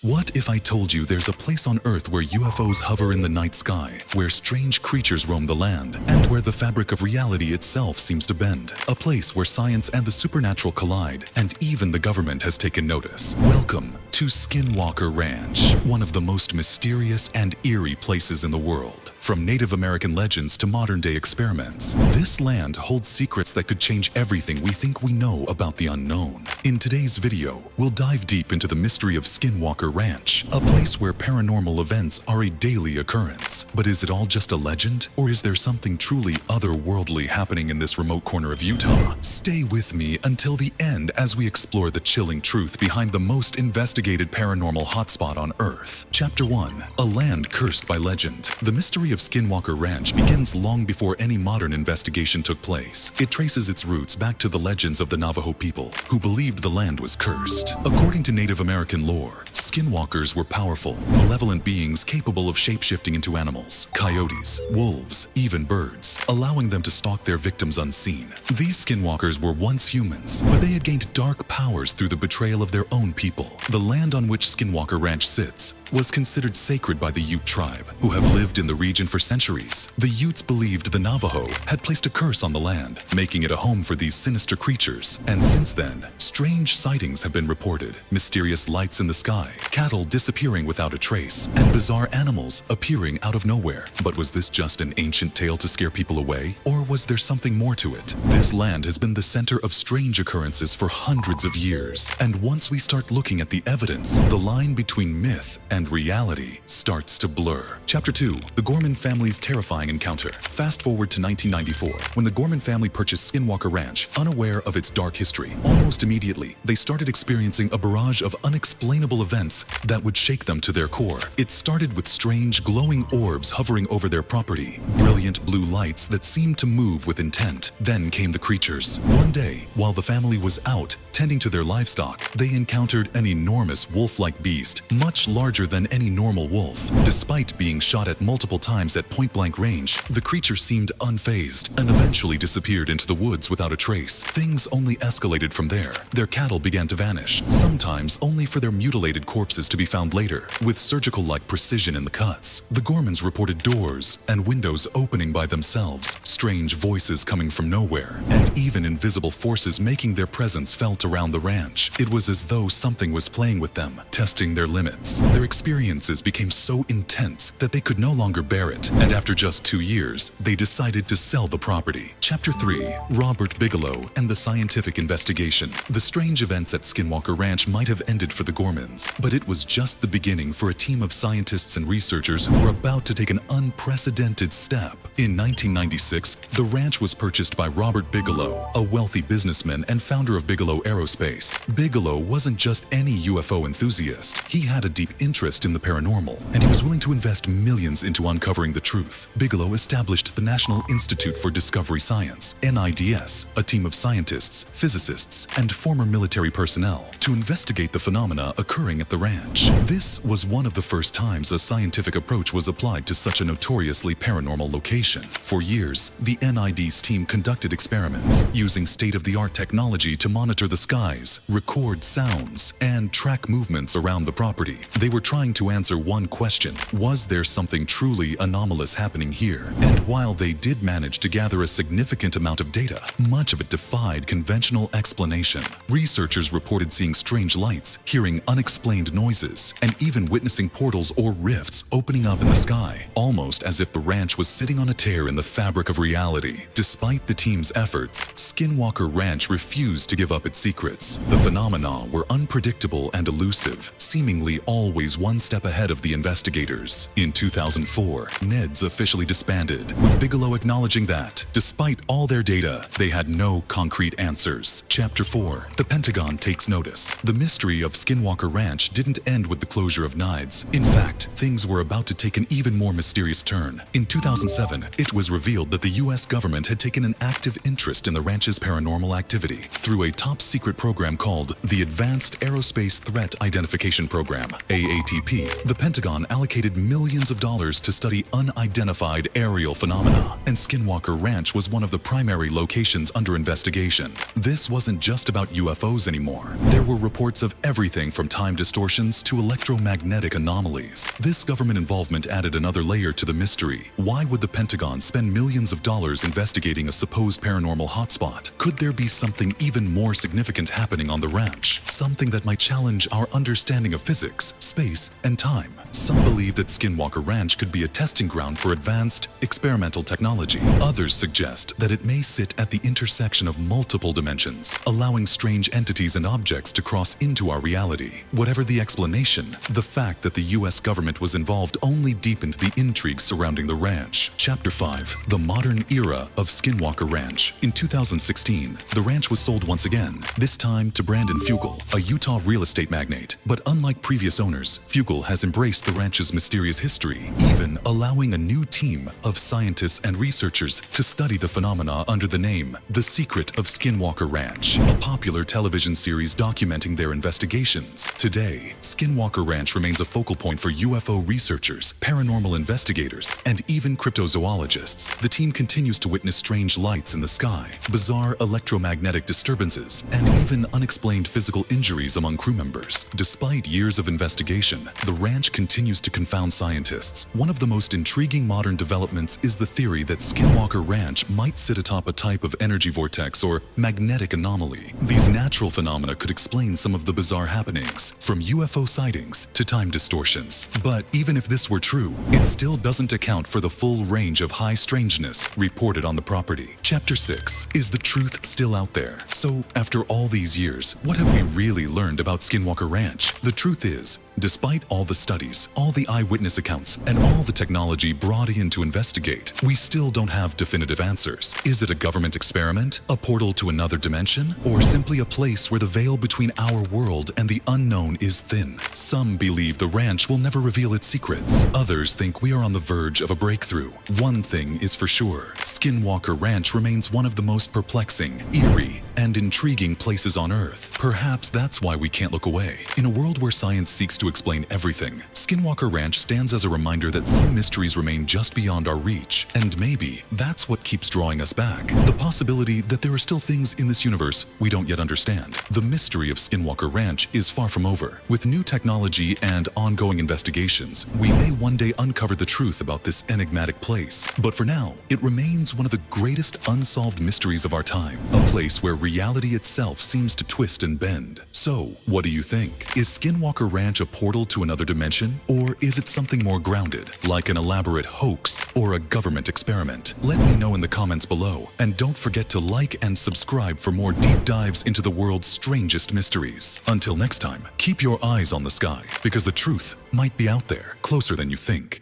What if I told you there's a place on Earth where UFOs hover in the night sky, where strange creatures roam the land, and where the fabric of reality itself seems to bend? A place where science and the supernatural collide, and even the government has taken notice. Welcome to Skinwalker Ranch, one of the most mysterious and eerie places in the world. From Native American legends to modern-day experiments, this land holds secrets that could change everything we think we know about the unknown. In today's video, we'll dive deep into the mystery of Skinwalker Ranch, a place where paranormal events are a daily occurrence. But is it all just a legend, or is there something truly otherworldly happening in this remote corner of Utah? Stay with me until the end as we explore the chilling truth behind the most investigated paranormal hotspot on Earth. Chapter 1: A Land Cursed by Legend. The mystery of Skinwalker Ranch begins long before any modern investigation took place. It traces its roots back to the legends of the Navajo people, who believed the land was cursed. According to Native American lore, skinwalkers were powerful, malevolent beings capable of shapeshifting into animals, coyotes, wolves, even birds, allowing them to stalk their victims unseen. These skinwalkers were once humans, but they had gained dark powers through the betrayal of their own people. The land on which Skinwalker Ranch sits was considered sacred by the Ute tribe, who have lived in the region for centuries. The Utes believed the Navajo had placed a curse on the land, making it a home for these sinister creatures. And since then, strange sightings have been reported: mysterious lights in the sky, cattle disappearing without a trace, and bizarre animals appearing out of nowhere. But was this just an ancient tale to scare people away, or was there something more to it? This land has been the center of strange occurrences for hundreds of years, and once we start looking at the evidence, the line between myth and reality starts to blur. Chapter 2: The Gorman family's terrifying encounter. Fast forward to 1994, when the Gorman family purchased Skinwalker Ranch, unaware of its dark history. Almost immediately, they started experiencing a barrage of unexplainable events that would shake them to their core. It started with strange, glowing orbs hovering over their property, brilliant blue lights that seemed to move with intent. Then came the creatures. One day, while the family was out tending to their livestock, they encountered an enormous wolf-like beast, much larger than any normal wolf. Despite being shot at multiple times at point-blank range, the creature seemed unfazed and eventually disappeared into the woods without a trace. Things only escalated from there. Their cattle began to vanish, sometimes only for their mutilated corpses to be found later, with surgical-like precision in the cuts. The Gormans reported doors and windows opening by themselves, strange voices coming from nowhere, and even invisible forces making their presence felt around the ranch. It was as though something was playing with them, testing their limits. Their experiences became so intense that they could no longer bear it, and after just 2 years, they decided to sell the property. Chapter 3: Robert Bigelow and the Scientific Investigation. The strange events at Skinwalker Ranch might have ended for the Gormans, but it was just the beginning for a team of scientists and researchers who were about to take an unprecedented step. In 1996, the ranch was purchased by Robert Bigelow, a wealthy businessman and founder of Bigelow Aerospace. Bigelow wasn't just any UFO enthusiast. He had a deep interest in the paranormal, and he was willing to invest millions into uncovering the truth. Bigelow established the National Institute for Discovery Science, NIDS, a team of scientists, physicists, and former military personnel to investigate the phenomena occurring at the ranch. This was one of the first times a scientific approach was applied to such a notoriously paranormal location. For years, the NIDS team conducted experiments using state-of-the-art technology to monitor the skies, record sounds, and track movements around the property. They were trying to answer one question: was there something truly anomalous happening here? And while they did manage to gather a significant amount of data, much of it defied conventional explanation. Researchers reported seeing strange lights, hearing unexplained noises, and even witnessing portals or rifts opening up in the sky, almost as if the ranch was sitting on a tear in the fabric of reality. Despite the team's efforts, Skinwalker Ranch refused to give up its secrets. The phenomena were unpredictable and elusive, seemingly always one step ahead of the investigators. In 2004, NEDS officially disbanded, with Bigelow acknowledging that, despite all their data, they had no concrete answers. Chapter 4: The Pentagon Takes Notice. The mystery of Skinwalker Ranch didn't end with the closure of NIDS. In fact, things were about to take an even more mysterious turn. In 2007, it was revealed that the US government had taken an active interest in the ranch's paranormal activity through a top-secret program called the Advanced Aerospace Threat Identification Program, AATP. The Pentagon allocated millions of dollars to study unidentified aerial phenomena, and Skinwalker Ranch was one of the primary locations under investigation. This wasn't just about UFOs anymore. There were reports of everything from time distortions to electromagnetic anomalies. This government involvement added another layer to the mystery. Why would the Pentagon spend millions of dollars investigating a supposed paranormal hotspot? Could there be something even more significant happening on the ranch? Something that might challenge our understanding of physics, space, and time? Some believe that Skinwalker Ranch could be a testing ground for advanced, experimental technology. Others suggest that it may sit at the intersection of multiple dimensions, allowing strange entities and objects to cross into our reality. Whatever the explanation, the fact that the US government was involved only deepened the intrigue surrounding the ranch. Chapter 5. The Modern Era of Skinwalker Ranch. In 2016, the ranch was sold once again, this time to Brandon Fugel, a Utah real estate magnate. But unlike previous owners, Fugel has embraced the ranch's mysterious history, even allowing a new team of scientists and researchers to study the phenomena under the name The Secret of Skinwalker Ranch, a popular television series documenting their investigations. Today, Skinwalker Ranch remains a focal point for UFO researchers, paranormal investigators, and even cryptozoologists. The team continues to witness strange lights in the sky, bizarre electromagnetic disturbances, and even unexplained physical injuries among crew members. Despite years of investigation, the ranch continues to confound scientists. One of the most intriguing modern developments is the theory that Skinwalker Ranch might sit atop a type of energy vortex or magnetic anomaly. These natural phenomena could explain some of the bizarre happenings, from UFO sightings to time distortions. But even if this were true, it still doesn't account for the full range of high strangeness reported on the property. Chapter 6. Is the truth still out there? So, after all these years, what have we really learned about Skinwalker Ranch? The truth is, despite all the studies, all the eyewitness accounts, and all the technology brought in to investigate, we still don't have definitive answers. Is it a government experiment, a portal to another dimension, or simply a place where the veil between our world and the unknown is thin? Some believe the ranch will never reveal its secrets. Others think we are on the verge of a breakthrough. One thing is for sure, Skinwalker Ranch remains one of the most perplexing, eerie, and intriguing places on Earth. Perhaps that's why we can't look away. In a world where science seeks to explain everything, Skinwalker Ranch stands as a reminder that some mysteries remain just beyond our reach. And maybe that's what keeps drawing us back. The possibility that there are still things in this universe we don't yet understand. The mystery of Skinwalker Ranch is far from over. With new technology and ongoing investigations, we may one day uncover the truth about this enigmatic place. But for now, it remains one of the greatest unsolved mysteries of our time. A place where reality itself seems to twist and bend. So, what do you think? Is Skinwalker Ranch a portal to another dimension? Or is it something more grounded, like an elaborate hoax or a government experiment? Let me know in the comments below, and don't forget to like and subscribe for more deep dives into the world's strangest mysteries. Until next time, keep your eyes on the sky, because the truth might be out there, closer than you think.